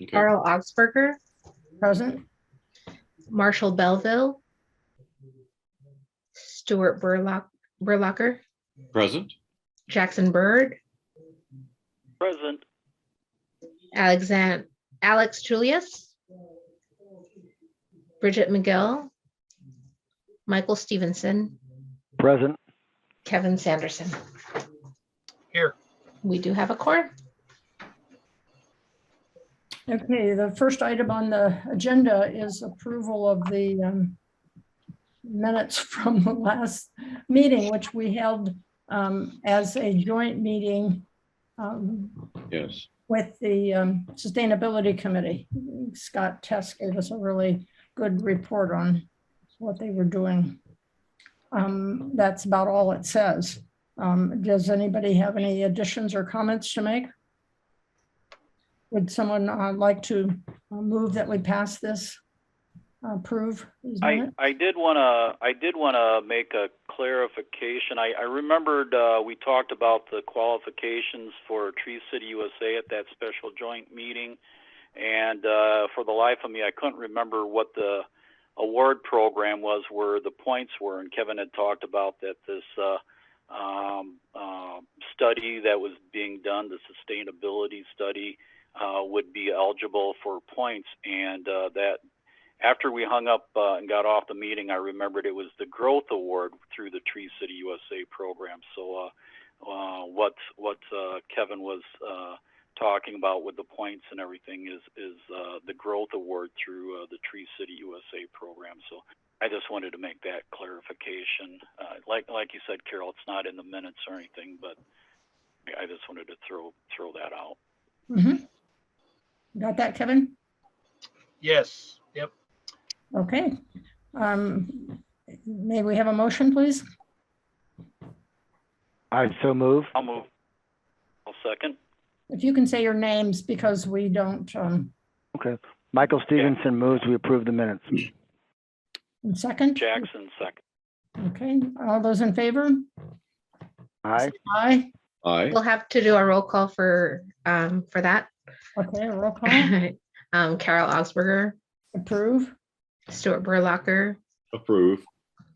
Okay. Carl Augsburger, Present. Marshall Belleville, Stuart Burlacher, Present. Jackson Bird, Present. Alex Julius, Bridget McGill, Michael Stevenson, Present. Kevin Sanderson. Here. We do have a quorum. Okay, the first item on the agenda is approval of the minutes from the last meeting, which we held as a joint meeting Yes. with the Sustainability Committee. Scott Test gave us a really good report on what they were doing. That's about all it says. Does anybody have any additions or comments to make? Would someone like to move that we pass this, approve these minutes? I did want to make a clarification. I remembered we talked about the qualifications for Tree City USA at that special joint meeting, and for the life of me, I couldn't remember what the award program was, where the points were. And Kevin had talked about that this study that was being done, the sustainability study, would be eligible for points, and that after we hung up and got off the meeting, I remembered it was the Growth Award through the Tree City USA program. So what Kevin was talking about with the points and everything is the Growth Award through the Tree City USA program. So I just wanted to make that clarification. Like you said, Carol, it's not in the minutes or anything, but I just wanted to throw that out. Mm-hmm. Got that, Kevin? Yes. Yep. Okay. May we have a motion, please? I so move. I'll move. I'll second. If you can say your names, because we don't. Okay. Michael Stevenson moves. We approve the minutes. Second? Jackson second. Okay. All those in favor? Aye. Aye. Aye. We'll have to do a roll call for that. Okay, roll call. Carol Augsburger, Approve. Stuart Burlacher, Approve.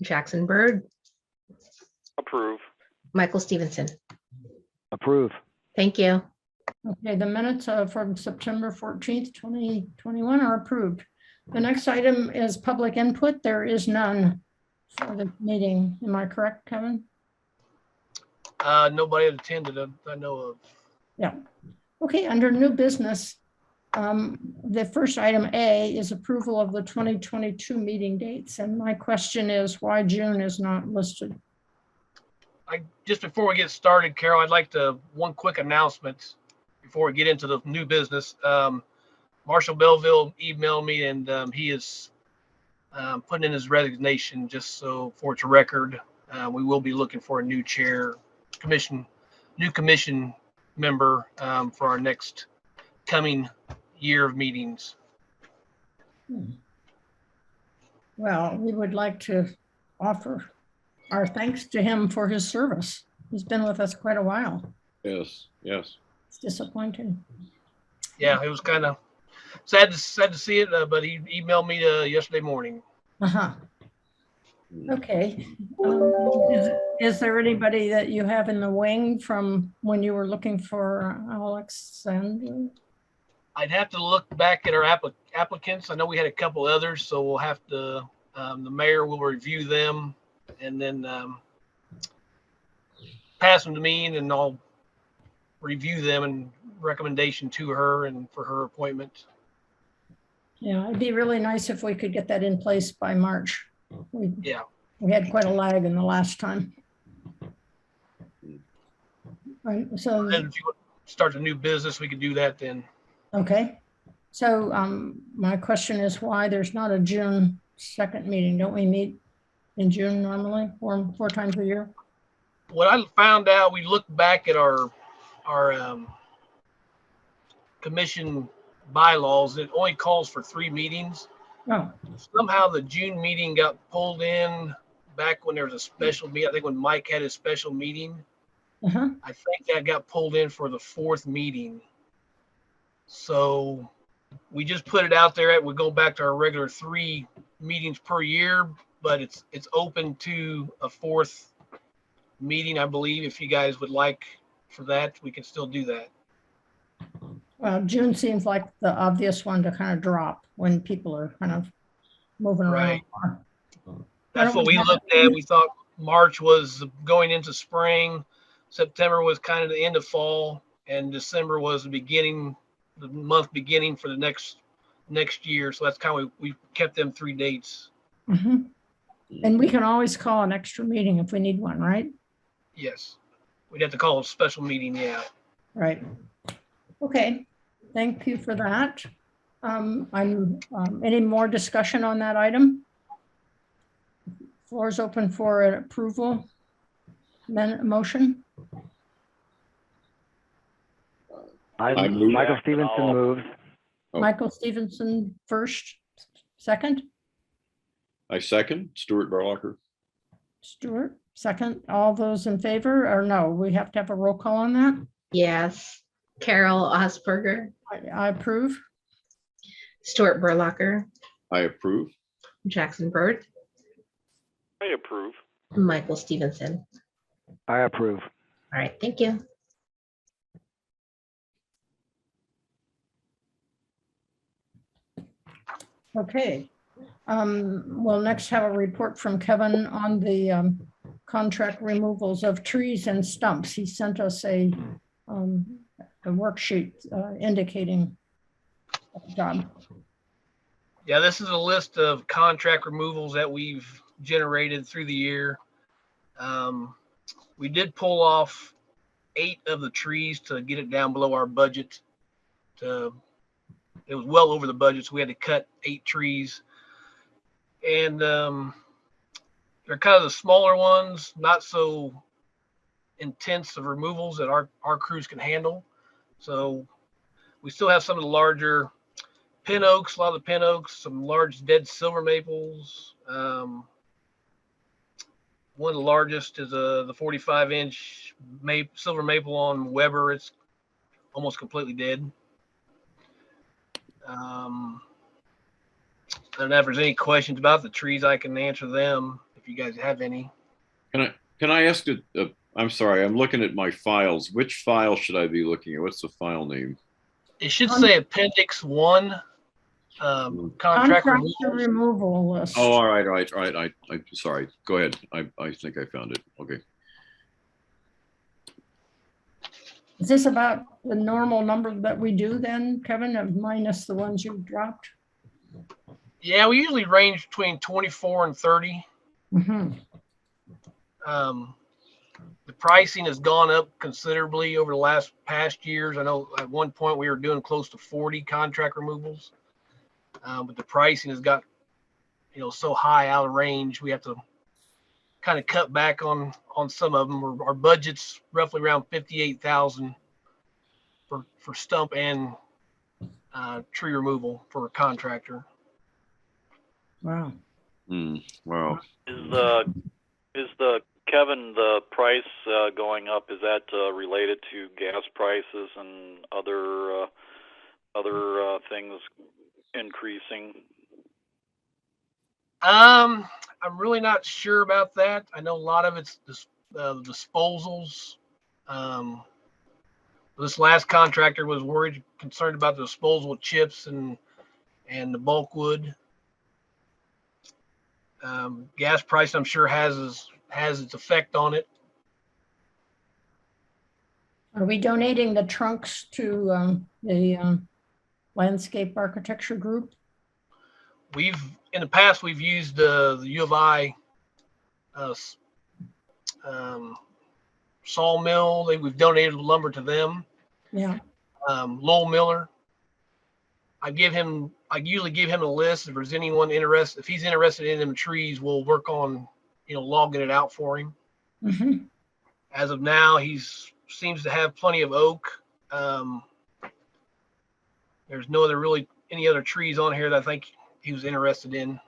Jackson Bird, Approve. Michael Stevenson. Approve. Thank you. Okay, the minutes from September 14th, 2021 are approved. The next item is public input. There is none for the meeting. Am I correct, Kevin? Nobody had attended, I know of. Yeah. Okay, under new business, the first item A is approval of the 2022 meeting dates. And my question is why June is not listed? Just before we get started, Carol, I'd like to, one quick announcement before we get into the new business. Marshall Belleville emailed me, and he is putting in his resignation, just so for its record. We will be looking for a new new commission member for our next coming year of meetings. Well, we would like to offer our thanks to him for his service. He's been with us quite a while. Yes. Yes. It's disappointing. Yeah, it was kind of sad to see it, but he emailed me yesterday morning. Uh-huh. Okay. Is there anybody that you have in the wing from when you were looking for Alexander? I'd have to look back at our applicants. I know we had a couple others, so we'll have to, the mayor will review them and then pass them to me, and then I'll review them and recommendation to her and for her appointment. Yeah, it'd be really nice if we could get that in place by March. We had quite a lag in the last time. Right, so then if you want to start a new business, we could do that then. okay. So my question is why there's not a June 2nd meeting? Don't we meet in June normally, four times a year? What I found out, we looked back at our commission bylaws. It only calls for 3 meetings. Oh, Somehow the June meeting got pulled in back when there was a special meeting. I think when Mike had his special meeting, uh-huh. I think that got pulled in for the 4th meeting. So we just put it out there. We go back to our regular 3 meetings per year, but it's open to a 4th meeting, I believe. If you guys would like for that, we can still do that. Well, June seems like the obvious one to kind of drop when people are kind of moving around. Right. more. That's what we looked at. We thought March was going into spring, September was kind of the end of fall, and December was the month beginning for the next year. So that's kind of, we kept them 3 dates. Mhm. And we can always call an extra meeting if we need one, right? Yes. We'd have to call a special meeting, yeah. Right. Okay, thank you for that. Any more discussion on that item? Floor is open for an approval. Motion. I move. Michael Stevenson moves. Oh. Michael Stevenson first, second. I second. Stuart Burlocker. Stuart, second. All those in favor, or no, we have to have a roll call on that? Yes. Carol Osberger, I approve. Stuart Burlocker, I approve. Jackson Bird, I approve. Michael Stevenson. I approve. All right, thank you. Okay. We'll next have a report from Kevin on the contract removals of trees and stumps. He sent us a worksheet indicating the job. Yeah, this is a list of contract removals that we've generated through the year. We did pull off 8 of the trees to get it down below our budget. It was well over the budget, so we had to cut 8 trees. And they're kind of the smaller ones, not so intense of removals that our crews can handle. So we still have some of the larger pin oaks, a lot of the pin oaks, some large dead silver maples. One of the largest is the 45-inch silver maple on Weber. It's almost completely dead. I don't know if there's any questions about the trees. I can answer them if you guys have any. Can I ask it? I'm sorry, I'm looking at my files. Which file should I be looking at? What's the file name? It should say Appendix 1, contract Removal list. Oh, all right. I'm sorry. Go ahead. I think I found it. Okay. Is this about the normal number that we do then, Kevin, minus the ones you dropped? Yeah, we usually range between 24 and 30. Mm-hmm. The pricing has gone up considerably over the past years. I know at one point we were doing close to 40 contract removals, but the pricing has got, so high out of range. We have to kind of cut back on some of them. Our budget's roughly around 58,000 for stump and tree removal for a contractor. Wow. Wow. Is the Kevin, the price going up, is that related to gas prices and other things increasing? I'm really not sure about that. I know a lot of it's disposals. This last contractor was concerned about the disposal chips and the bulk wood. Gas price, I'm sure, has its effect on it. Are we donating the trunks to the landscape architecture group? In the past, we've used the U of I sawmill. We've donated lumber to them. Yeah. Lowell Miller. I usually give him a list. If there's anyone interested, if he's interested in them trees, we'll work on, logging it out for him. Mm-hmm. As of now, seems to have plenty of oak. There's any other trees on here that I think he was interested in.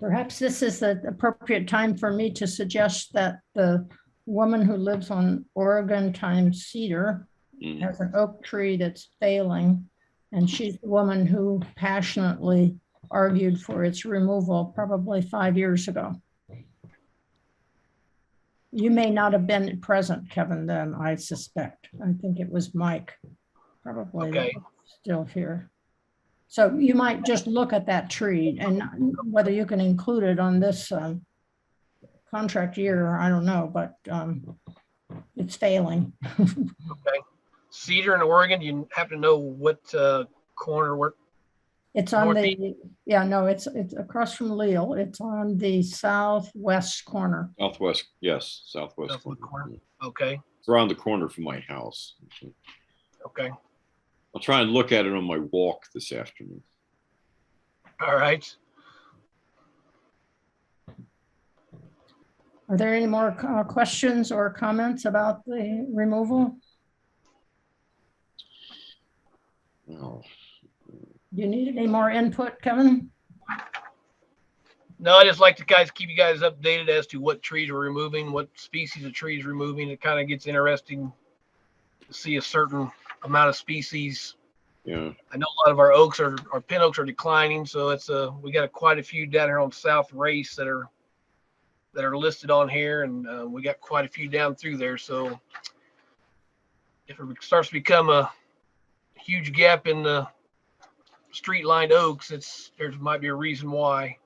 Perhaps this is the appropriate time for me to suggest that the woman who lives on Oregon times Cedar Mm. has an oak tree that's failing, and she's the woman who passionately argued for its removal probably 5 years ago. You may not have been present, Kevin, then, I suspect. I think it was Mike, probably Okay. still here. So you might just look at that tree, and whether you can include it on this contract year, I don't know, but it's failing. Okay. Cedar in Oregon, you happen to know what corner where? It's on Northeast? it's across from Leal. It's on the southwest corner. Southwest, yes, southwest Southwest corner. corner. Okay. It's around the corner from my house. Okay. I'll try and look at it on my walk this afternoon. All right. Are there any more questions or comments about the removal? Oh, Do you need any more input, Kevin? No, I just like to keep you guys updated as to what trees we're removing, what species of trees removing. It kind of gets interesting to see a certain amount of species. yeah. I know a lot of our oaks our pin oaks are declining, so it's we got quite a few down here on South Race that are listed on here, and we got quite a few down through there. So if it starts to become a huge gap in the street lined oaks, there might be a reason why.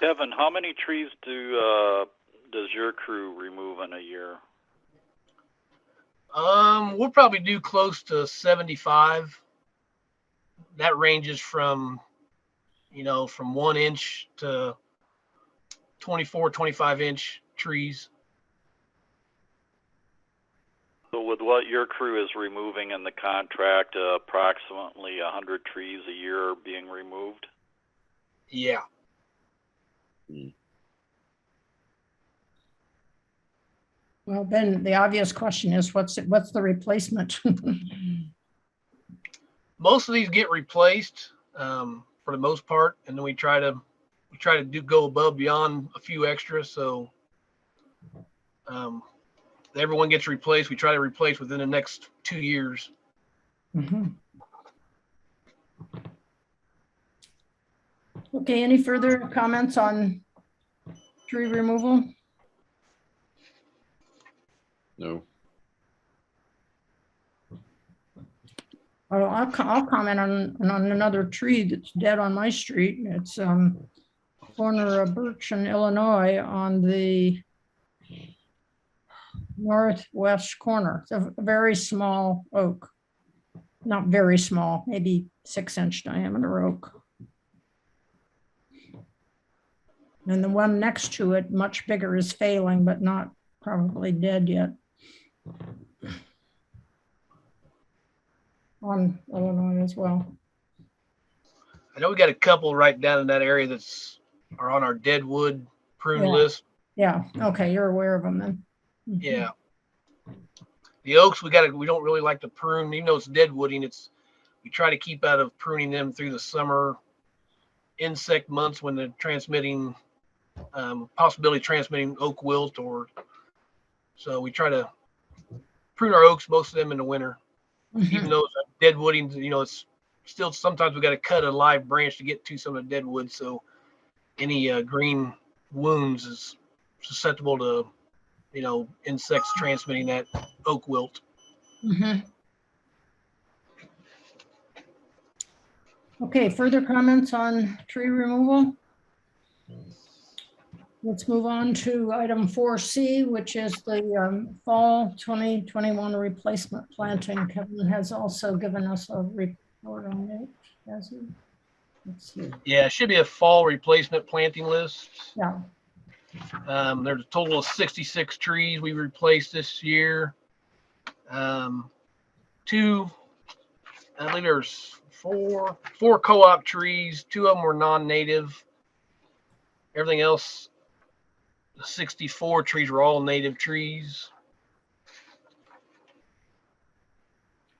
Kevin, how many trees does your crew remove in a year? We'll probably do close to 75. That ranges from 1 inch to 24, 25 inch trees. So with what your crew is removing in the contract, approximately 100 trees a year are being removed? Yeah. Well, then the obvious question is, what's the replacement? Most of these get replaced for the most part, and then we try to go above beyond a few extras. So everyone gets replaced. We try to replace within the next 2 years. Mhm. Okay, any further comments on tree removal? No. I'll comment on another tree that's dead on my street. It's corner of Birch and Illinois on the northwest corner. It's a very small oak. Not very small, maybe 6-inch diameter oak. And the one next to it, much bigger, is failing, but not probably dead yet. On Illinois as well. I know we got a couple right down in that area are on our deadwood prune Yeah. list. Yeah, okay, you're aware of them then. Mhm. Yeah. The oaks we don't really like to prune, even though it's deadwooding. We try to keep out of pruning them through the summer insect months when they're transmitting possibility transmitting oak wilt, so we try to prune our oaks, most of them in the winter. Even though it's deadwooding, it's still sometimes we got to cut a live branch to get to some of the deadwood. So any green wounds is susceptible to, insects transmitting that oak wilt. Mhm. Okay, further comments on tree removal? Let's move on to item 4C, which is the fall 2021 replacement planting. Kevin has also given us a report on it, has he? Let's see. Yeah, it should be a fall replacement planting list. Yeah. There's a total of 66 trees we replaced this year. I believe there's four co-op trees. 2 of them were non-native. Everything else, the 64 trees were all native trees.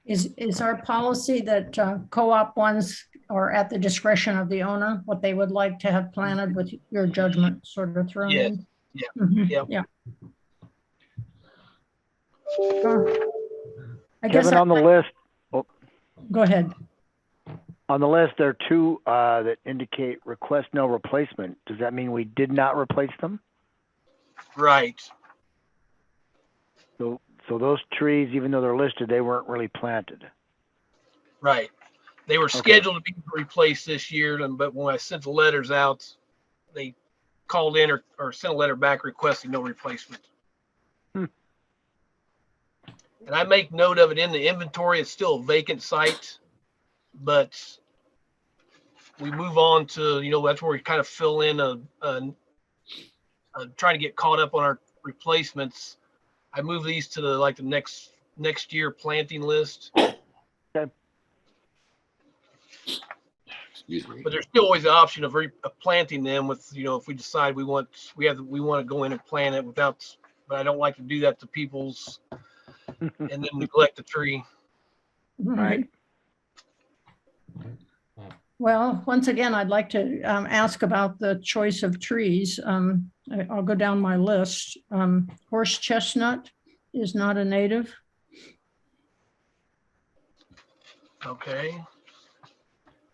Is our policy that co-op ones or at the discretion of the owner, what they would like to have planted with your judgment sort of thrown Yes. in? Yeah. Mhm, Yep. yeah. I guess, Kevin, on the list, go ahead. on the list, there are two that indicate request no replacement. Does that mean we did not replace them? Right. So those trees, even though they're listed, they weren't really planted. Right. They were Okay. scheduled to be replaced this year, but when I sent the letters out, they called in or sent a letter back requesting no replacement. Hmm. And I make note of it in the inventory. It's still a vacant site, but we move on to, that's where we kind of fill in trying to get caught up on our replacements. I move these to the next year planting list. Excuse me. But there's still always the option of planting them with, if we decide we want to go in and plant it but I don't like to do that to people's and then neglect the tree. Right. Well, once again, I'd like to ask about the choice of trees. I'll go down my list. Horse chestnut is not a native. Okay.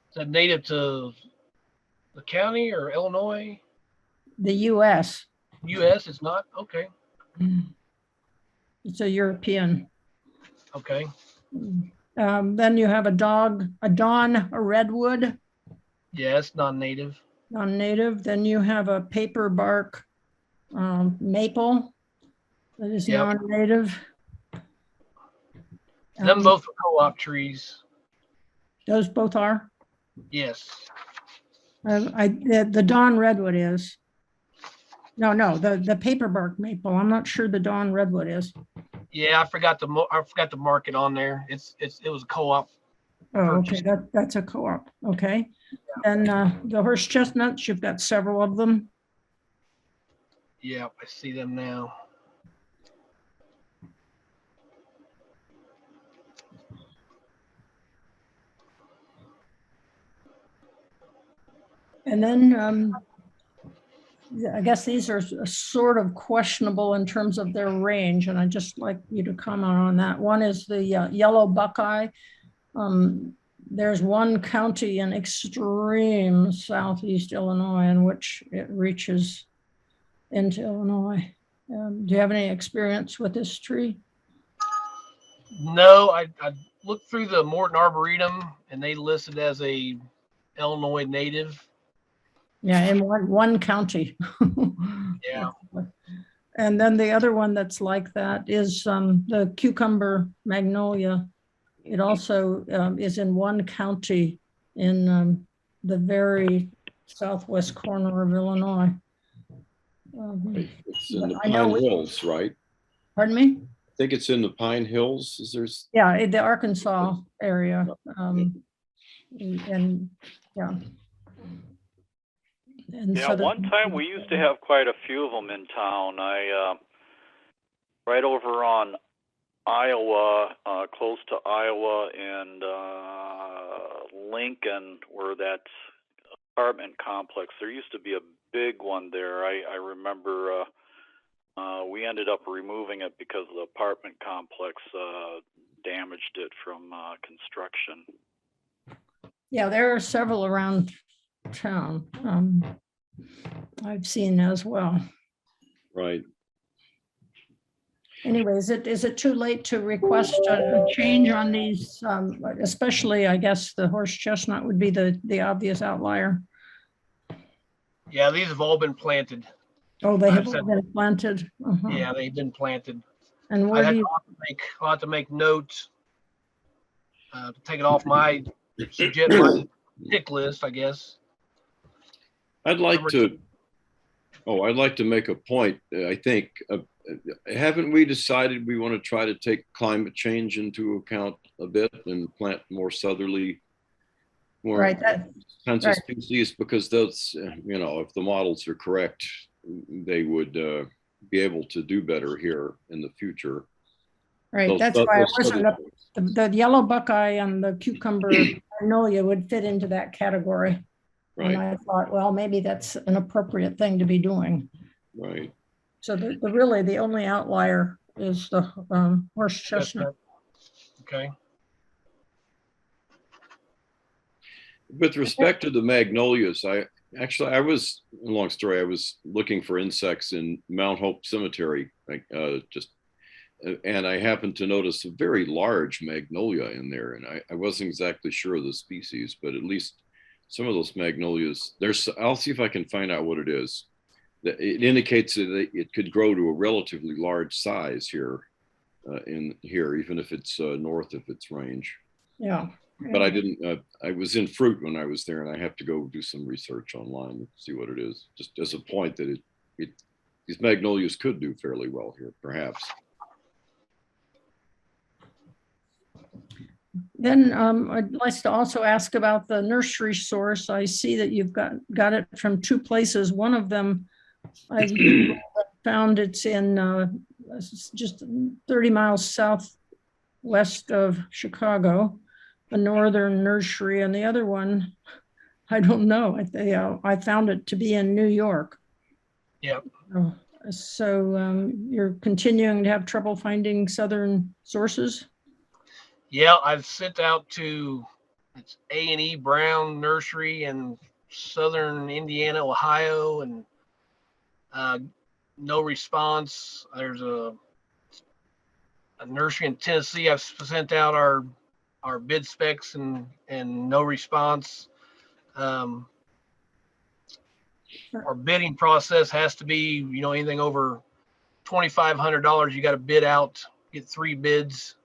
Is that native to the county or Illinois? The US. U.S. It's not? Okay. It's a European. Okay. Then you have a dawn redwood, Yes, non-native. non-native. Then you have a paper bark maple that is Yep. non-native. Them both are co-op trees. Those both are. Yes. The dawn redwood is. No, the paper bark maple. I'm not sure the dawn redwood is. Yeah, I forgot to mark it on there. It was a co-op. Oh, okay, that's a co-op. Okay. And the horse chestnuts, you've got several of them. Yeah, I see them now. And then I guess these are sort of questionable in terms of their range, and I'd just like you to comment on that. One is the yellow buckeye. There's one county in extreme southeast Illinois in which it reaches into Illinois. Do you have any experience with this tree? No, I looked through the Morton Arboretum and they listed as a Illinois native. Yeah, in one county. Yeah. And then the other one that's like that is the cucumber magnolia. It also is in one county in the very southwest corner of Illinois. It's in the I know Pine Hills, right? Pardon me? I think it's in the Pine Hills. Is there? Yeah, the Arkansas area. And yeah. And Yeah, so one time we used to have quite a few of them in town. Right over on Iowa, close to Iowa and Lincoln, where that apartment complex, there used to be a big one there. I remember we ended up removing it because the apartment complex damaged it from construction. Yeah, there are several around town. I've seen as well. Right. Anyways, is it too late to request a change on these? Especially, I guess, the horse chestnut would be the obvious outlier. Yeah, these have all been planted. Oh, they have I've said- all been planted. Uh-huh. Yeah, they've been planted. And I where had do you? I'll have to make notes to take it off my pick list, I guess. I'd like to make a point. I think, haven't we decided we want to try to take climate change into account a bit and plant more southerly, more Right, kinds right. of species? Because those, if the models are correct, they would be able to do better here in the future. Right, Those- that's those why I southern wasn't, the yellow buckeye and the cucumber magnolia would fit into that category. And Right, I thought, well, maybe that's an appropriate thing to be doing. right. So the really, the only outlier is the horse chestnut. Okay. With respect to the magnolias, I was, long story, I was looking for insects in Mount Hope Cemetery, and I happened to notice a very large magnolia in there. And I wasn't exactly sure of the species, but at least some of those magnolias, I'll see if I can find out what it is. It indicates that it could grow to a relatively large size here, even if it's north of its range. Yeah. But I didn't, I was in fruit when I was there, and I have to go do some research online to see what it is, just as a point that these magnolias could do fairly well here, perhaps. Then I'd like to also ask about the nursery source. I see that you've got it from two places. One of them I found it's in just 30 miles southwest of Chicago, a northern nursery, and the other one, I don't know. I found it to be in New York. Yep. So you're continuing to have trouble finding southern sources? Yeah, I've sent out to it's A&E Brown Nursery in southern Indiana, Ohio, and no response. There's a nursery in Tennessee. I've sent out our bid specs and no response. Our bidding process has to be, anything over $2,500, you got to bid out, get 3 bids.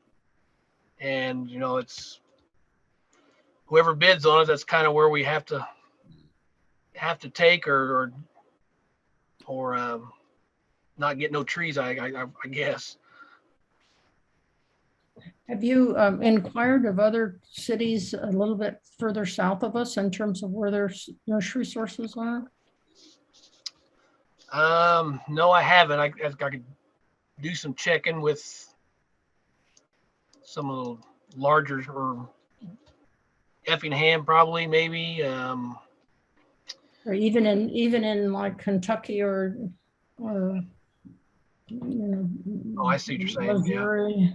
And, it's whoever bids on it, that's kind of where we have to take or not get no trees, I guess. Have you inquired of other cities a little bit further south of us in terms of where their nursery sources are? No, I haven't. I could do some checking with some of the larger, or Effingham probably, maybe. Or even in like Kentucky or Oh, I see what you're saying. Missouri. Yeah.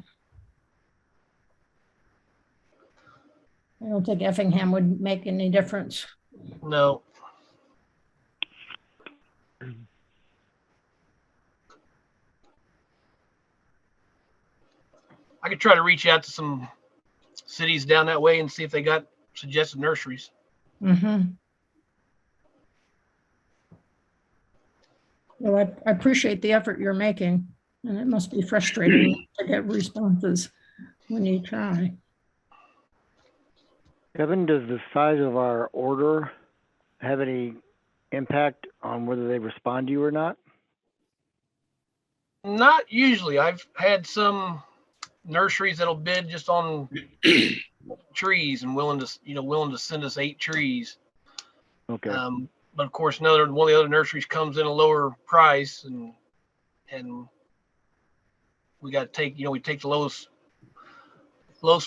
I don't think Effingham would make any difference. No. I could try to reach out to some cities down that way and see if they got suggested nurseries. Mm-hmm. Well, I appreciate the effort you're making, and it must be frustrating to get responses when you try. Kevin, does the size of our order have any impact on whether they respond to you or not? Not usually. I've had some nurseries that'll bid just on trees and willing to send us 8 trees. Okay. But of course, one of the other nurseries comes in a lower price, and we got to take we take the lowest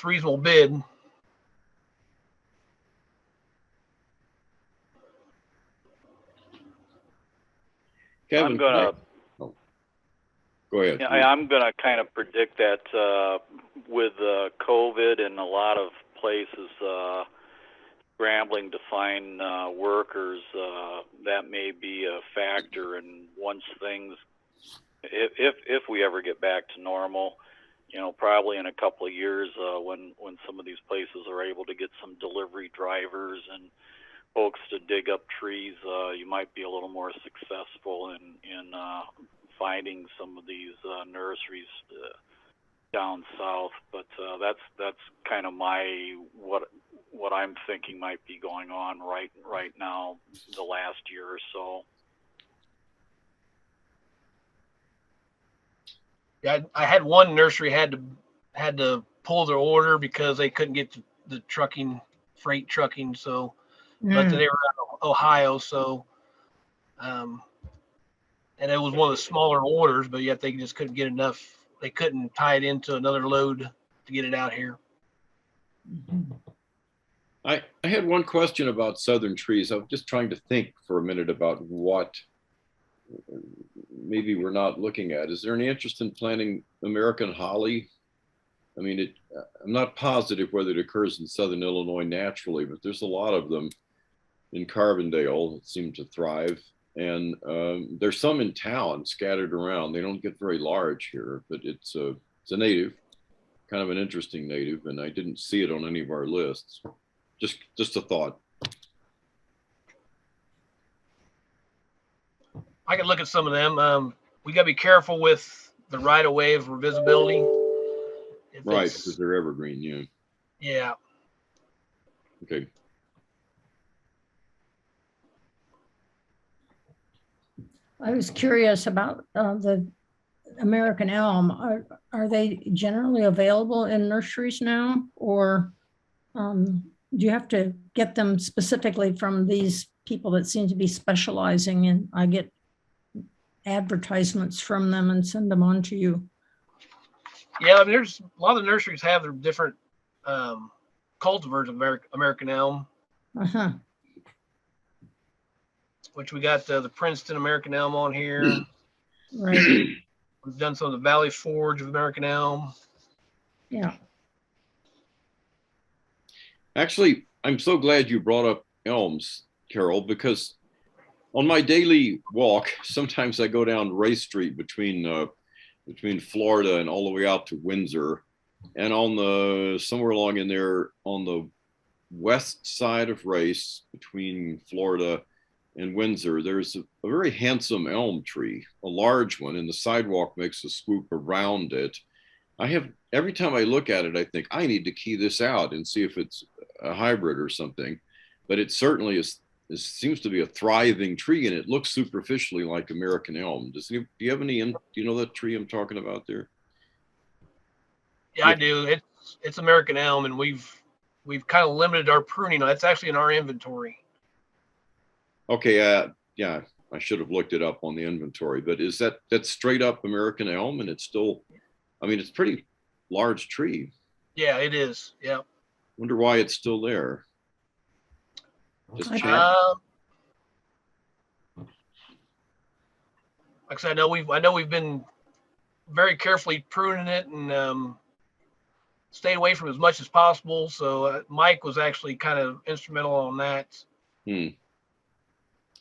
reasonable bid. Kevin, I'm gonna. Go ahead. Yeah, I'm gonna kind of predict that with COVID and a lot of places scrambling to find workers, that may be a factor. And once things, if we ever get back to normal, probably in a couple of years, when some of these places are able to get some delivery drivers and folks to dig up trees, you might be a little more successful in finding some of these nurseries down south. But that's kind of what I'm thinking might be going on right now, the last year or so. Yeah, I had one nursery had to pull their order because they couldn't get the freight trucking. So, but they were out of Ohio, so and it was one of the smaller orders, but yet they just couldn't get enough. They couldn't tie it into another load to get it out here. I had one question about southern trees. I was just trying to think for a minute about what maybe we're not looking at. Is there any interest in planting American holly? I mean, I'm not positive whether it occurs in southern Illinois naturally, but there's a lot of them in Carbondale that seem to thrive. And there's some in town scattered around. They don't get very large here, but it's a native, kind of an interesting native, and I didn't see it on any of our lists. Just a thought. I can look at some of them. We got to be careful with the right of way of visibility. If Right, it's- because they're evergreen, yeah. Yeah. Okay. I was curious about the American elm. Are they generally available in nurseries now, or do you have to get them specifically from these people that seem to be specializing in? I get advertisements from them and send them on to you. Yeah, I mean, there's a lot of the nurseries have their different cultivars of American elm, Uh-huh. which we got the Princeton American elm on here. Right. We've done some of the Valley Forge of American elm. Yeah. Actually, I'm so glad you brought up elms, Carol, because on my daily walk, sometimes I go down Race Street between Florida and all the way out to Windsor. And on somewhere along in there on the west side of Race between Florida and Windsor, there's a very handsome elm tree, a large one, and the sidewalk makes a swoop around it. Every time I look at it, I think I need to key this out and see if it's a hybrid or something. But it certainly is. It seems to be a thriving tree, and it looks superficially like American elm. Do you have any? Do you know that tree I'm talking about there? Yeah, I do. It's American elm, and we've kind of limited our pruning. That's actually in our inventory. Okay, yeah, I should have looked it up on the inventory, but is that's straight up American elm, and it's still, I mean, it's a pretty large tree. Yeah, it is. Yeah. Wonder why it's still there. Just I- check. Like I said, I know we've been very carefully pruning it and stayed away from as much as possible. So Mike was actually kind of instrumental on that.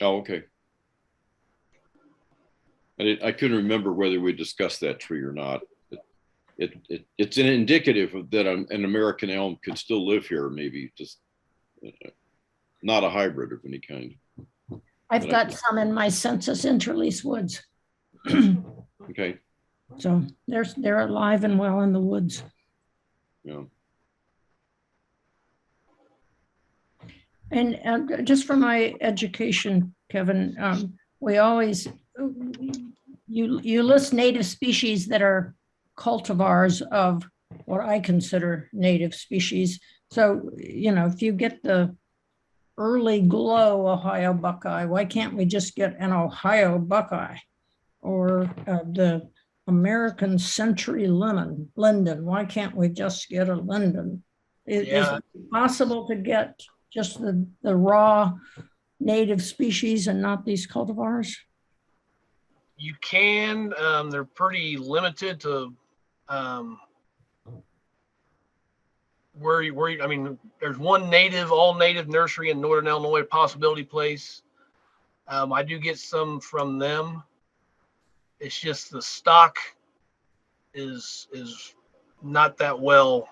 Oh, okay. I couldn't remember whether we discussed that tree or not. It's an indicative of that an American elm could still live here, maybe just not a hybrid of any kind. I've got some in my census interlease woods. Okay. So they're alive and well in the woods. Yeah. And just for my education, Kevin, we always, you list native species that are cultivars of what I consider native species. So, if you get the early glow Ohio Buckeye, why can't we just get an Ohio Buckeye? Or the American Century Linden, why can't we just get a linden? Is it possible to get just the raw native species and not these cultivars? You can. They're pretty limited to where I mean, there's one all native nursery in Northern Illinois, Possibility Place. I do get some from them. It's just the stock is not that well.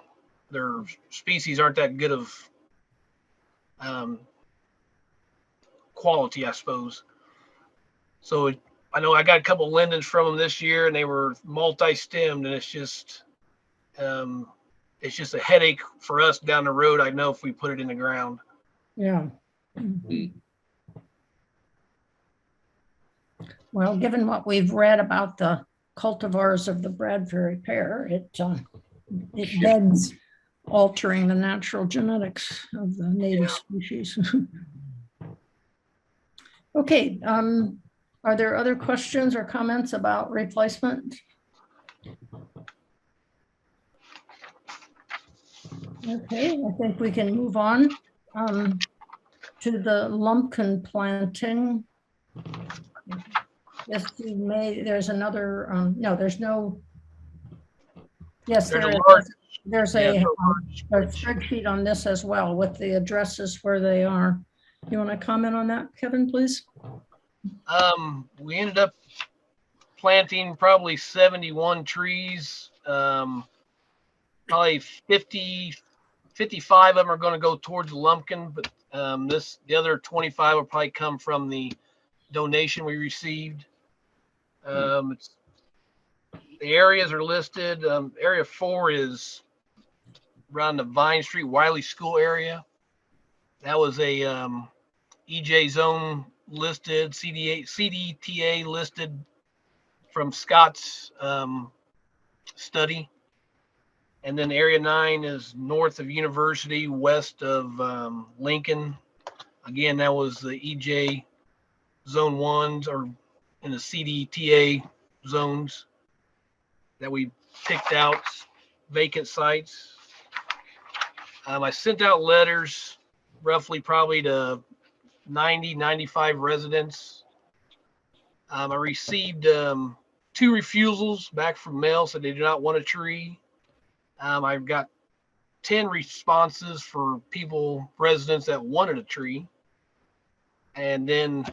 Their species aren't that good of quality, I suppose. So I know I got a couple lindens from them this year, and they were multi-stemmed, and it's just a headache for us down the road. I know if we put it in the ground. Yeah. Mm. Well, given what we've read about the cultivars of the Bradbury pear, it begs altering the natural genetics of the native species. Okay, are there other questions or comments about replacement? Okay, I think we can move on. To the lumpkin planting. Yes, you may, there's another, no, there's no. Yes, There's a there large- is. There's Yeah, a there's spreadsheet on this as well with the addresses where they are. You want to comment on that, Kevin, please? We ended up planting probably 71 trees. Probably 55 of them are going to go towards the lumpkin, but the other 25 will probably come from the donation we received. The areas are listed. Area 4 is around the Vine Street Wiley School area. That was a EJ zone listed, CDTA listed from Scott's study. And then area 9 is north of University, west of Lincoln. Again, that was the EJ zone 1s or in the CDTA zones that we picked out, vacant sites. I sent out letters roughly probably to 90, 95 residents. I received 2 refusals back from mail, so they do not want a tree. I've got 10 responses for residents that wanted a tree. And then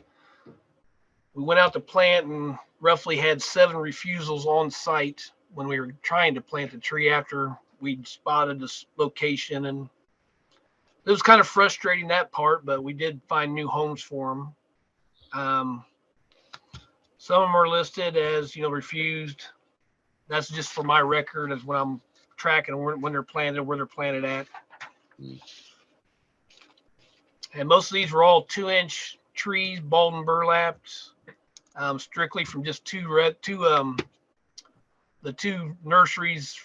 we went out to plant and roughly had 7 refusals on site when we were trying to plant the tree after we'd spotted this location. And it was kind of frustrating, that part, but we did find new homes for them. Some of them are listed as, refused. That's just for my record, as when I'm tracking when they're planted, where they're planted at. And most of these were all 2-inch trees, balled and burlapped, strictly from just the 2 nurseries,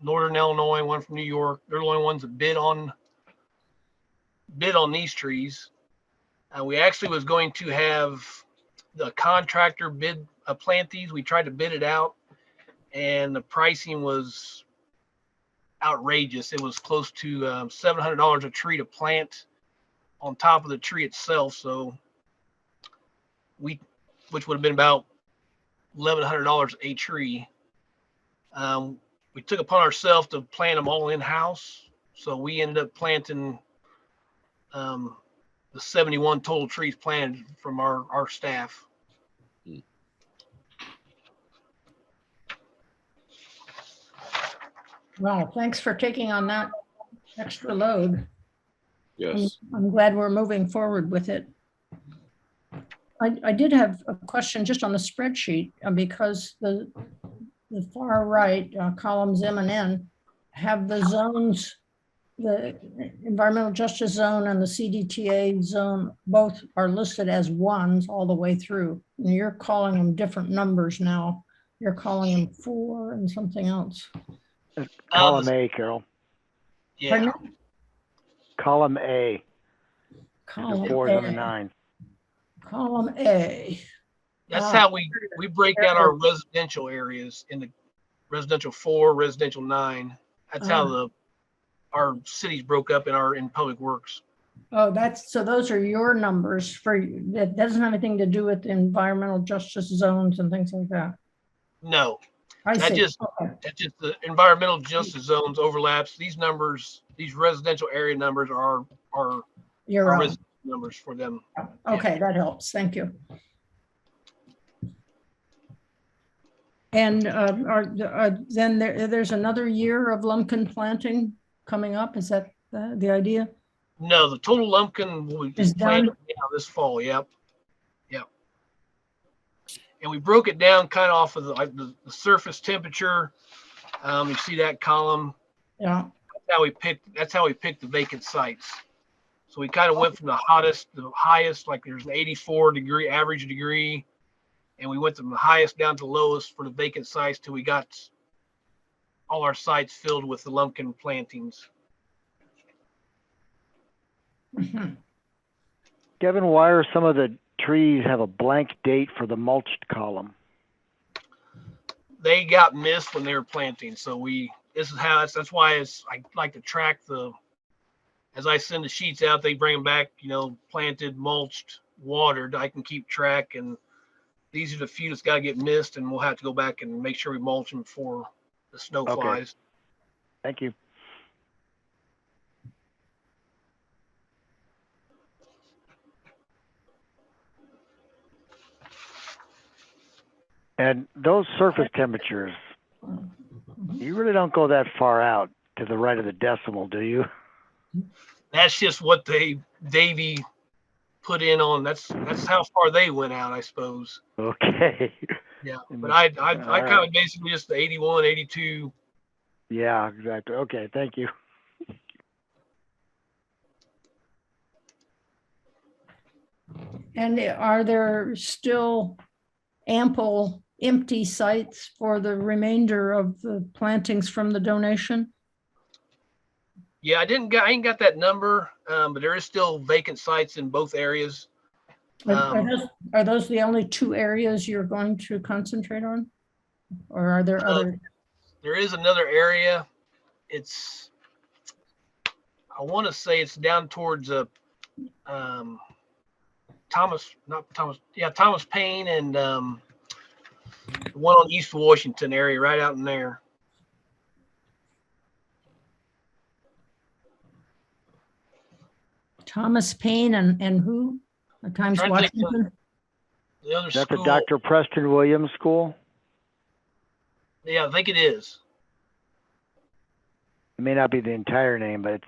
Northern Illinois, one from New York. They're the only ones that bid on these trees. We actually was going to have the contractor plant these. We tried to bid it out, and the pricing was outrageous. It was close to $700 a tree to plant on top of the tree itself. So which would have been about $1,100 a tree. We took upon ourselves to plant them all in-house. So we ended up planting the 71 total trees planted from our staff. Well, thanks for taking on that extra load. Yes. I'm glad we're moving forward with it. I did have a question just on the spreadsheet because the far right columns M and N have the zones, the environmental justice zone and the CDTA zone, both are listed as 1s all the way through. And you're calling them different numbers now. You're calling them 4 and something else. Column A, Carol. Yeah. Pardon me? Column A. The Column 4s and the A. 9s. Column A. That's how we break down our residential areas in the residential 4, residential 9. That's how our cities broke up in public works. Oh, so those are your numbers that doesn't have anything to do with the environmental justice zones and things like that. No, I That see. just- Okay. that's just the environmental justice zones overlaps. These numbers, these residential area numbers are You're our right. residential numbers for them. Okay, that helps. Thank you. And then there's another year of lumpkin planting coming up. Is that the idea? No, the total lumpkin will be Is planted done? this fall. Yep. And we broke it down kind of off of the surface temperature. You see that column. Yeah. That's how we picked the vacant sites. So we kind of went from the hottest to the highest, like there's an 84 degree average degree. And we went from the highest down to the lowest for the vacant sites till we got all our sites filled with the lumpkin plantings. Mhm. Kevin, why are some of the trees have a blank date for the mulched column? They got missed when they were planting. So that's why I like to track as I send the sheets out, they bring them back, planted, mulched, watered. I can keep track, and these are the few that's got to get missed, and we'll have to go back and make sure we mulch them before the snow Okay. flies. Thank you. And those surface temperatures, you really don't go that far out to the right of the decimal, do you? That's just what Davy put in on. That's how far they went out, I suppose. Okay. Yeah, but I right. kind of basically just the 81, 82. Yeah, exactly. Okay, thank you. And are there still ample empty sites for the remainder of the plantings from the donation? Yeah, I ain't got that number, but there is still vacant sites in both areas. Are those the only two areas you're going to concentrate on? Or are there other? There is another area. I want to say it's down towards Thomas Paine and the one on East Washington area, right out in there. Thomas Paine and who? Times Trying to think Washington? The other Is that the school. Dr. Preston Williams School? Yeah, I think it is. It may not be the entire name, but it's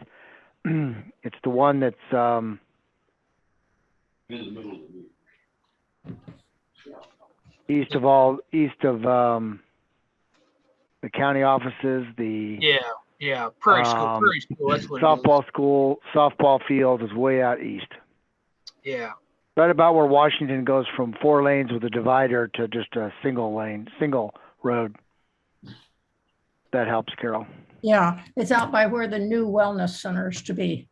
it's the one that's In the middle of the week. east of the county offices, the Yeah. Prairie School. That's what it softball school, softball field is way out east. is. Yeah. Right about where Washington goes from 4 lanes with a divider to just a single road. That helps, Carol. Yeah, it's out by where the new wellness center is to be.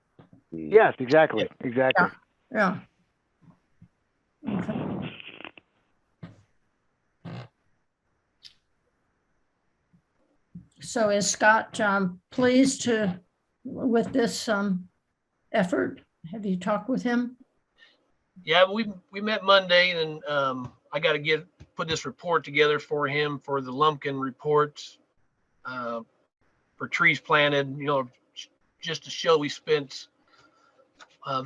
Yes, exactly. Exactly. Yeah. Okay. So is Scott pleased with this effort? Have you talked with him? Yeah, we met Monday, and I got to put this report together for him for the Lumpkin reports for trees planted. Just to show we spent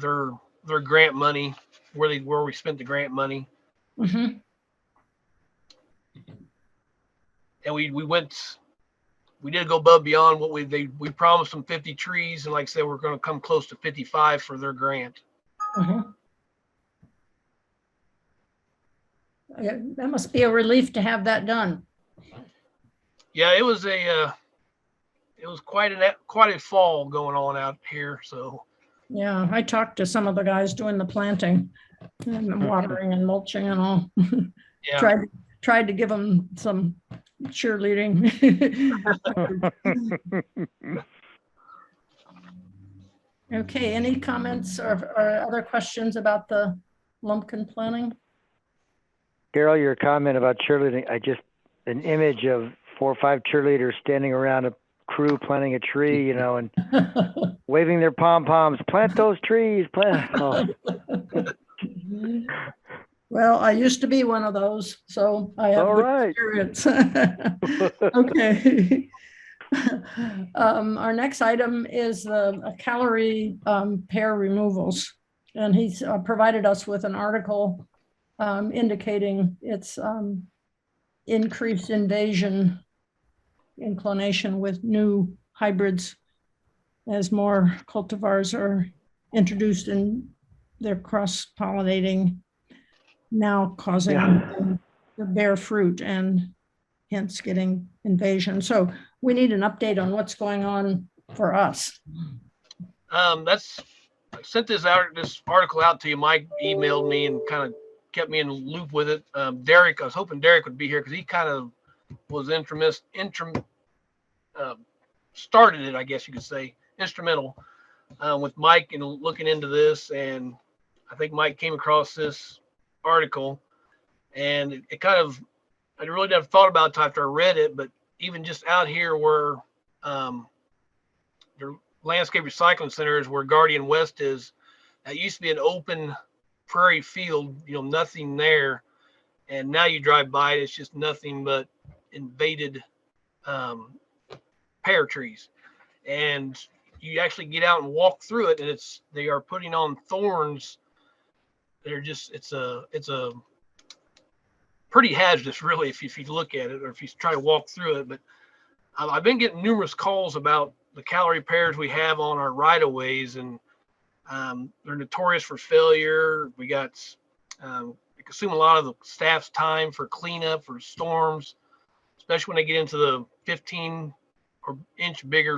their grant money where we spent the grant money, Mm-hmm. and we did go above beyond what we promised them 50 trees, and like I said, we're going to come close to 55 for their grant. Mm-hmm. That must be a relief to have that done. Yeah, it was quite a fall going on out here. So Yeah, I talked to some of the guys doing the planting and the watering and mulching and all. yeah, Tried to give them some cheerleading. Okay, any comments or other questions about the Lumpkin planning? Carol, your comment about cheerleading, an image of 4 or 5 cheerleaders standing around a crew planting a tree, and waving their pom-poms, plant those trees, plant. Oh. Well, I used to be one of those, so I have All good right. experience. Okay. Our next item is the calorie pair removals. And he's provided us with an article indicating its increased invasion inclination with new hybrids as more cultivars are introduced and they're cross-pollinating, now causing them to bear fruit and hence getting invasion. So we need an update on what's going on for us. I sent this article out to you. Mike emailed me and kind of kept me in the loop with it. Derek, I was hoping Derek would be here because he kind of was started it, I guess you could say, instrumental with Mike in looking into this. And I think Mike came across this article, and it kind of, I really never thought about it after I read it, but even just out here where landscape recycling center is where Guardian West is. That used to be an open prairie field, nothing there. And now you drive by it, it's just nothing but invaded pear trees. And you actually get out and walk through it, and they are putting on thorns. They're just, it's a pretty hazardous, really, if you look at it or if you try to walk through it. But I've been getting numerous calls about the calorie pears we have on our right of ways, and they're notorious for failure. They consume a lot of the staff's time for cleanup, for storms, especially when they get into the 15 or inch bigger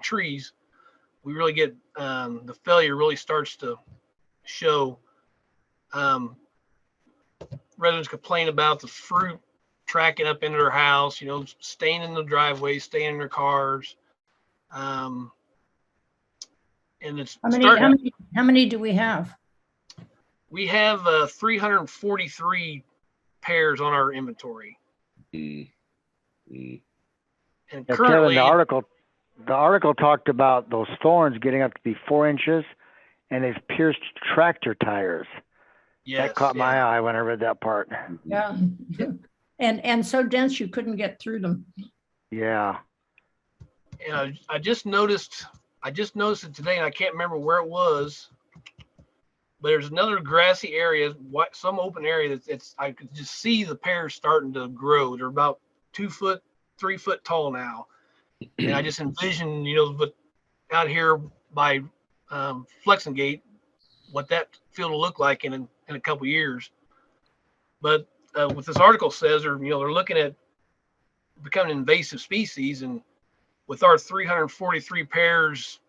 trees. We really get the failure really starts to show. Residents complain about the fruit tracking up into their house, staying in the driveway, staying in their cars. And it's How many do we have? We have 343 pears on our inventory. And Yeah, currently, Kevin, the article talked about those thorns getting up to be 4 inches, and they've pierced tractor tires. yes, That caught my eye when I read that part. Yeah. And so dense you couldn't get through them. Yeah. And I just noticed it today, and I can't remember where it was, but there's another grassy area, some open area I could just see the pears starting to grow. They're about 2 foot, 3 foot tall now. And I just envision, but out here by Flexingate, what that field will look like in a couple years. But what this article says, they're looking at becoming an invasive species, and with our 343 pears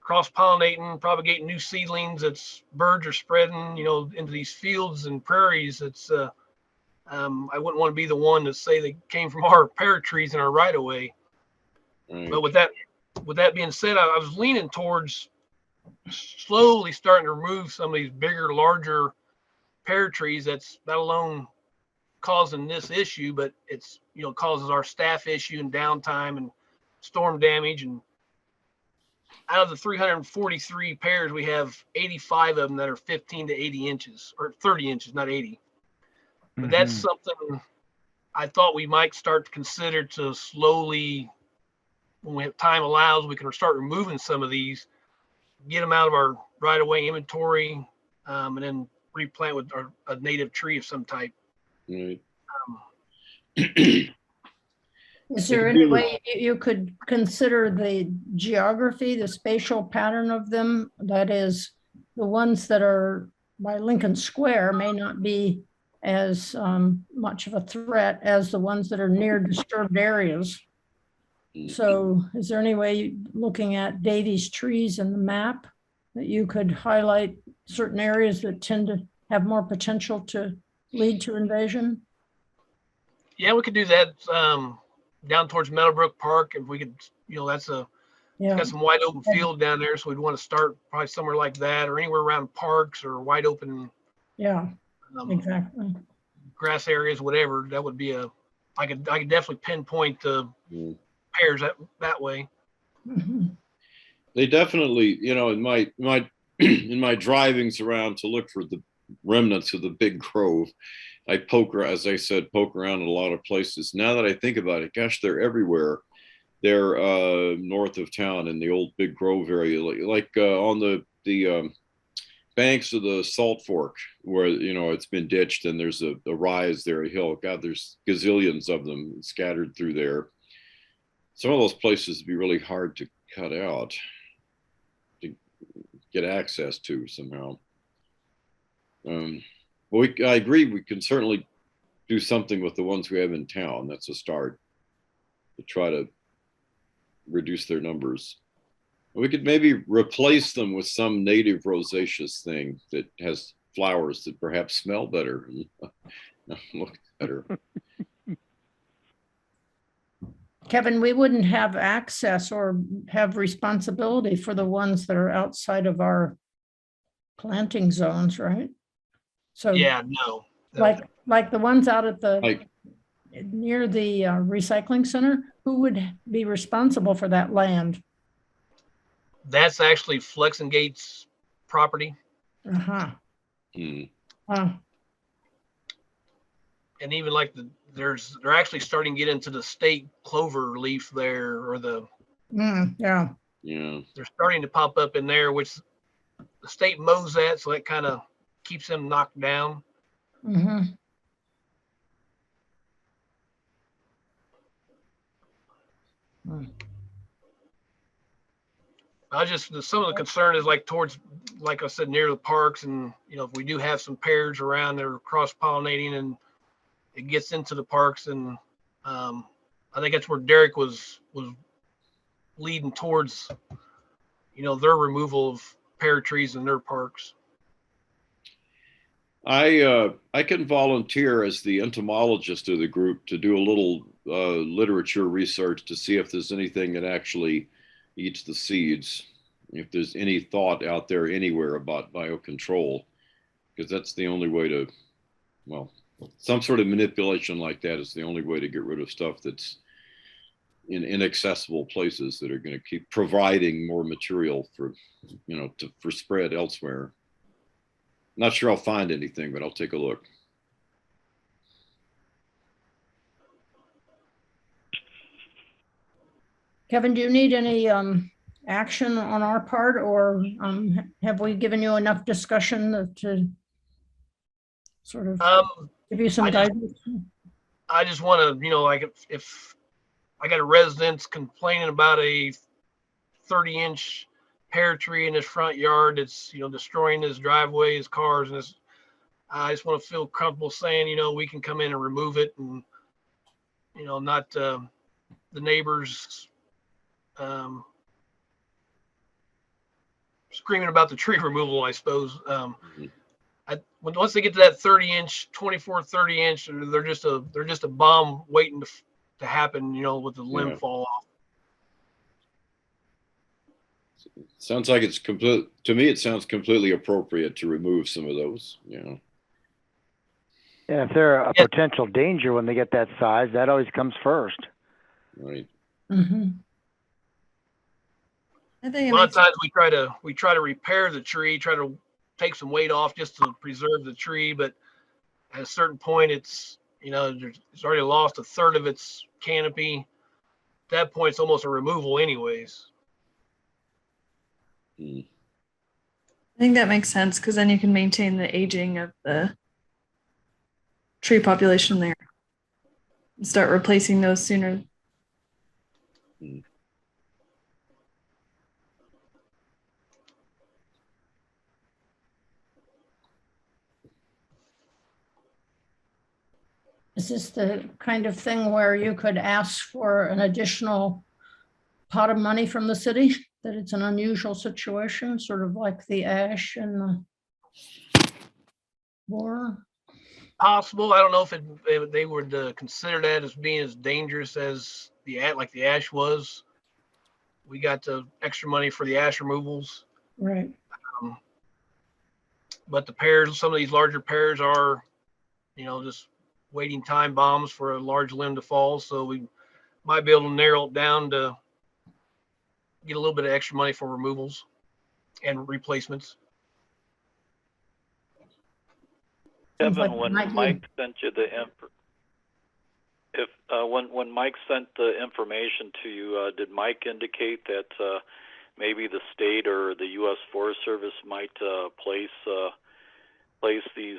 cross-pollinating, propagating new seedlings, birds are spreading, into these fields and prairies. I wouldn't want to be the one to say they came from our pear trees in our right of way. Right. But with that being said, I was leaning towards slowly starting to remove some of these bigger, larger pear trees. That's not alone causing this issue, but it's causes our staff issue and downtime and storm damage. And out of the 343 pears, we have 85 of them that are 15 to 80 inches, or 30 inches, not 80. But that's something I thought we might start to consider to slowly, when we have time allows, we can start removing some of these, get them out of our right-of-way inventory, and then replant with a native tree of some type. Right. Is there any way you could consider the geography, the spatial pattern of them? That is, the ones that are by Lincoln Square may not be as much of a threat as the ones that are near disturbed areas. So is there any way, looking at Davies trees in the map, that you could highlight certain areas that tend to have more potential to lead to invasion? Yeah, we could do that down towards Meadowbrook Park. If we could, it's got some wide open field down there. So we'd want to start probably somewhere like that, or anywhere around parks or wide open. Yeah, exactly. Grass areas, whatever. That would be I could definitely pinpoint the pears that way. They definitely, in my in my drivings around to look for the remnants of the big grove, I poke around in a lot of places. Now that I think about it, gosh, they're everywhere. They're north of town in the old Big Grove area, like on the banks of the Salt Fork, where it's been ditched and there's a rise there, a hill. God, there's gazillions of them scattered through there. Some of those places would be really hard to cut out, to get access to somehow. Well, I agree. We can certainly do something with the ones we have in town. That's a start, to try to reduce their numbers. We could maybe replace them with some native rosaceous thing that has flowers that perhaps smell better and look better. Kevin, we wouldn't have access or have responsibility for the ones that are outside of our planting zones, right? So Yeah, no. like the ones out at near the recycling center, who would be responsible for that land? That's actually Flex and Gates property. Uh-huh. Hmm. And even like they're actually starting to get into the state clover leaf there, or Yeah. Yeah. they're starting to pop up in there, which the state mows that, so that kind of keeps them knocked down. Mm-hmm. Some of the concern is like towards, like I said, near the parks, and if we do have some pairs around, they're cross pollinating and it gets into the parks, and I think that's where Derek was leading towards, their removal of pear trees in their parks. I can volunteer as the entomologist of the group to do a little literature research to see if there's anything that actually eats the seeds, if there's any thought out there anywhere about biocontrol, because that's the only way to, well, some sort of manipulation like that is the only way to get rid of stuff that's in inaccessible places that are going to keep providing more material for, for spread elsewhere. Not sure I'll find anything, but I'll take a look. Kevin, do you need any action on our part, or have we given you enough discussion to sort of give you some guidance? I just want to, like if I got a resident complaining about a 30-inch pear tree in his front yard that's, destroying his driveway, his cars, and I just want to feel comfortable saying, we can come in and remove it, and, not the neighbors screaming about the tree removal, I suppose. Once they get to that 30-inch, 24, 30-inch, they're just a bomb waiting to happen, with the limb fall off. Sounds like it's complete to me. It sounds completely appropriate to remove some of those. Yeah, if they're a potential danger when they get that size, that always comes first. Right. Mm-hmm. I think a lot of times we try to repair the tree, try to take some weight off just to preserve the tree, but at a certain point, it's already lost a third of its canopy. At that point, it's almost a removal, anyways. Hmm. I think that makes sense, because then you can maintain the aging of the tree population there and start replacing those sooner. Hmm. Is this the kind of thing where you could ask for an additional pot of money from the city? That it's an unusual situation, sort of like the ash and the borer? Possible. I don't know if they would consider that as being as dangerous as the ash was. We got the extra money for the ash removals. Right. But the pears, some of these larger pears are, just waiting time bombs for a large limb to fall. So we might be able to narrow it down to get a little bit of extra money for removals and replacements. Kevin, when Mike sent you the when Mike sent the information to you, did Mike indicate that maybe the state or the U.S. Forest Service might place these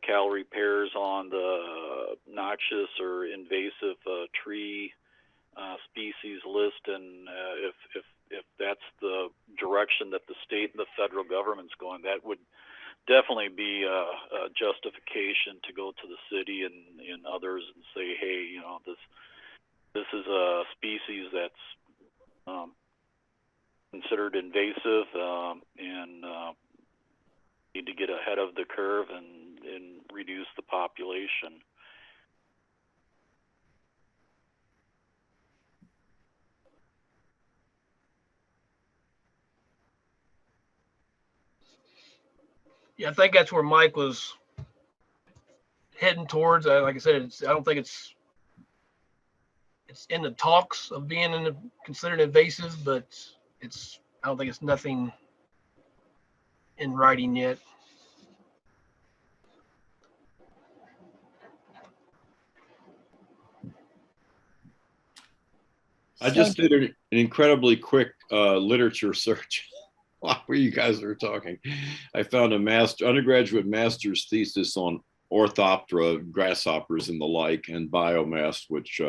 calorie pears on the noxious or invasive tree species list, and if that's the direction that the state and the federal government's going, that would definitely be a justification to go to the city and others and say, hey, this is a species that's considered invasive, and need to get ahead of the curve and reduce the population. Yeah, I think that's where Mike was heading towards. Like I said, I don't think it's in the talks of being considered invasive, but I don't think it's nothing in writing yet. I just did an incredibly quick literature search while you guys were talking. I found a undergraduate master's thesis on Orthoptera, grasshoppers and the like, and biomass, which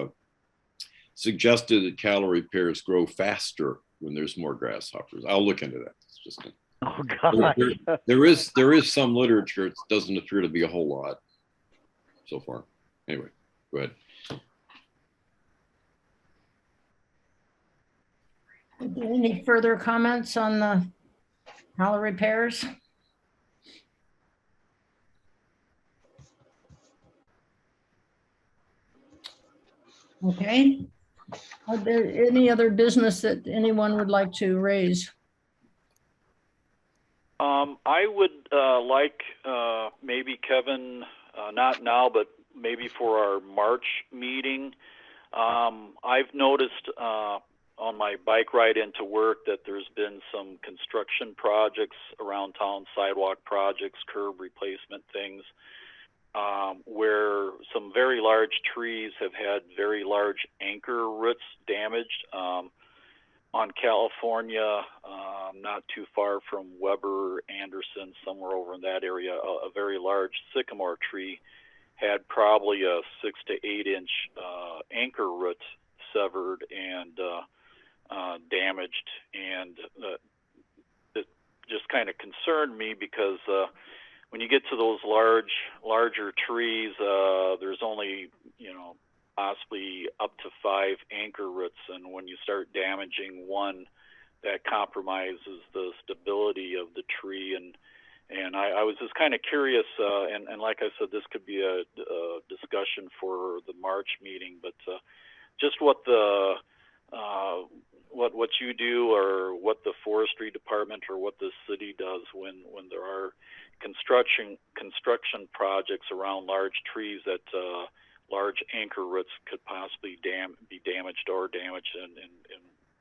suggested that calorie pairs grow faster when there's more grasshoppers. I'll look into that. It's just Oh God. there is some literature. It doesn't appear to be a whole lot so far. Anyway, go ahead. Any further comments on the calorie pairs? Okay. Are there any other business that anyone would like to raise? I would like maybe Kevin, not now, but maybe for our March meeting. I've noticed on my bike ride into work that there's been some construction projects around town, sidewalk projects, curb replacement things, where some very large trees have had very large anchor roots damaged. On California, not too far from Weber, Anderson, somewhere over in that area, a very large sycamore tree had probably a 6 to 8 inch anchor root severed and damaged, and it just kind of concerned me because when you get to those larger trees, there's only, possibly up to 5 anchor roots, and when you start damaging one, that compromises the stability of the tree. And I was just kind of curious, and like I said, this could be a discussion for the March meeting, but just what the what you do, or what the forestry department or what the city does when there are construction projects around large trees that large anchor roots could possibly be damaged or damaged, and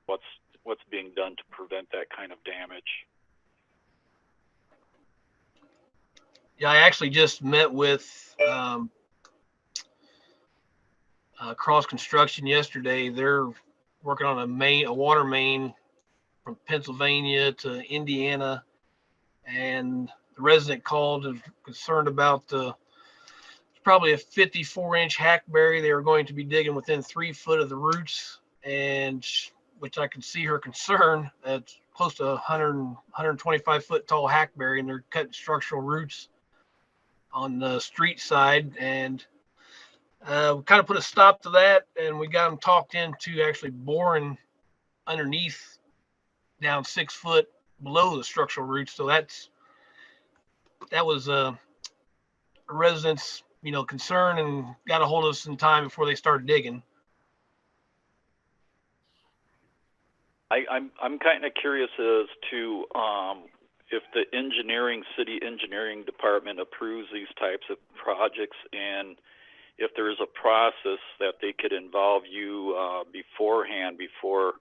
what's being done to prevent that kind of damage. Yeah, I actually just met with Cross Construction yesterday. They're working on a water main from Pennsylvania to Indiana, and the resident called and concerned about probably a 54-inch hackberry they were going to be digging within 3 foot of the roots, and which I could see her concern. It's close to 125 foot tall hackberry, and they're cutting structural roots on the street side, and we kind of put a stop to that, and we got them talked into actually boring underneath down 6 foot below the structural roots. So that was a resident's concern, and got a hold of us in time before they started digging. I'm kind of curious as to if the city engineering department approves these types of projects, and if there is a process that they could involve you beforehand, before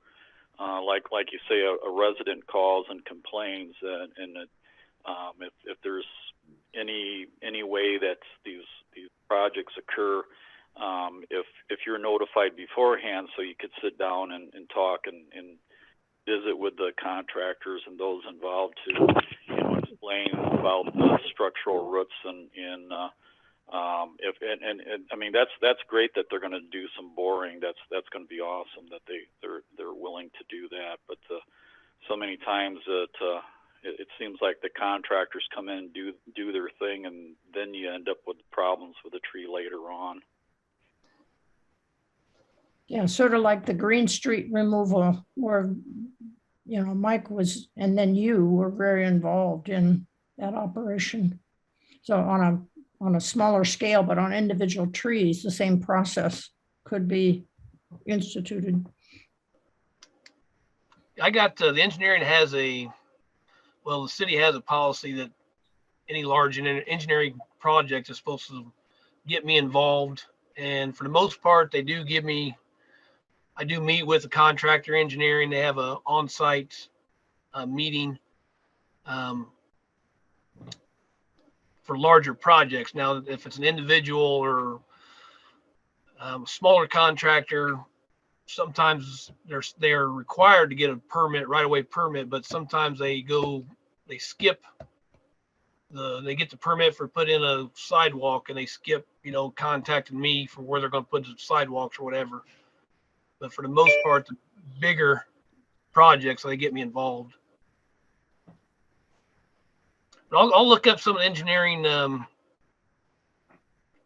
like you say, a resident calls and complains, and if there's any way that these projects occur, if you're notified beforehand, so you could sit down and talk and visit with the contractors and those involved to explain about the structural roots, and I mean that's great that they're going to do some boring. That's going to be awesome that they're willing to do that. But so many times that it seems like the contractors come in and do their thing, and then you end up with problems with the tree later on. Yeah, sort of like the Green Street removal, where Mike was, and then you were very involved in that operation. So on a smaller scale, but on individual trees, the same process could be instituted. I got the engineering has the city has a policy that any large engineering project is supposed to get me involved, and for the most part, they do give me. I do meet with the contractor engineering. They have a on-site meeting for larger projects. Now, if it's an individual or smaller contractor, sometimes they are required to get a permit, right away permit, but sometimes they skip they get the permit for put in a sidewalk and they skip, contacting me for where they're going to put the sidewalks or whatever. But for the most part, the bigger projects, they get me involved. But I'll look up some engineering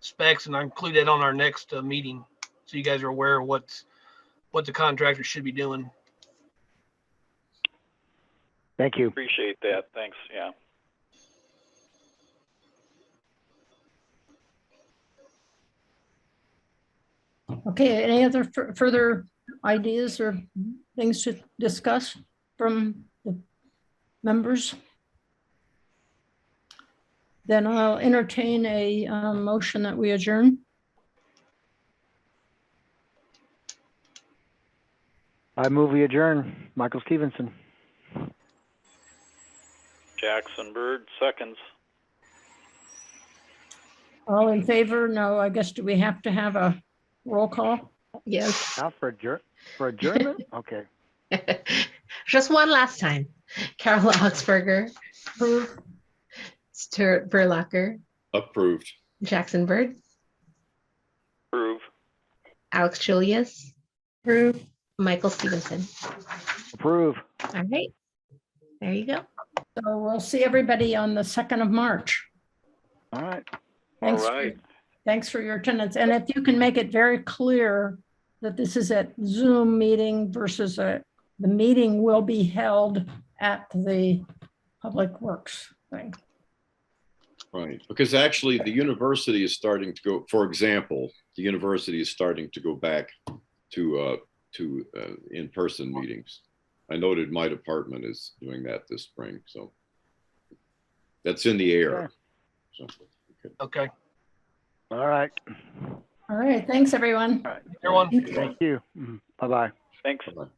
specs and I'll include that on our next meeting, so you guys are aware of what the contractor should be doing. Thank you. Appreciate that. Thanks. Yeah. Okay, any other further ideas or things to discuss from the members? Then I'll entertain a motion that we adjourn. I move we adjourn. Michael Stevenson. Jackson Bird, seconds. All in favor? No, I guess, do we have to have a roll call? Yes. Now for adjournment? Okay. Just one last time. Carol Augsburger, Approve. Stuart Burlacher, Approved. Jackson Bird, Approve. Alex Julius, Approve. Michael Stevenson. Approve. All right. There you go. So we'll see everybody on the 2nd of March. All right. Thanks. All right. Thanks for your attendance. And if you can make it very clear that this is a Zoom meeting versus the meeting will be held at the Public Works thing. Right, because actually the university is starting to go, for example, the university is starting to go back to in-person meetings. I noted my department is doing that this spring, so that's in the air. So, Okay. All right. All right. Thanks, everyone. Everyone. Thank you. Bye-bye. Thanks. bye-bye.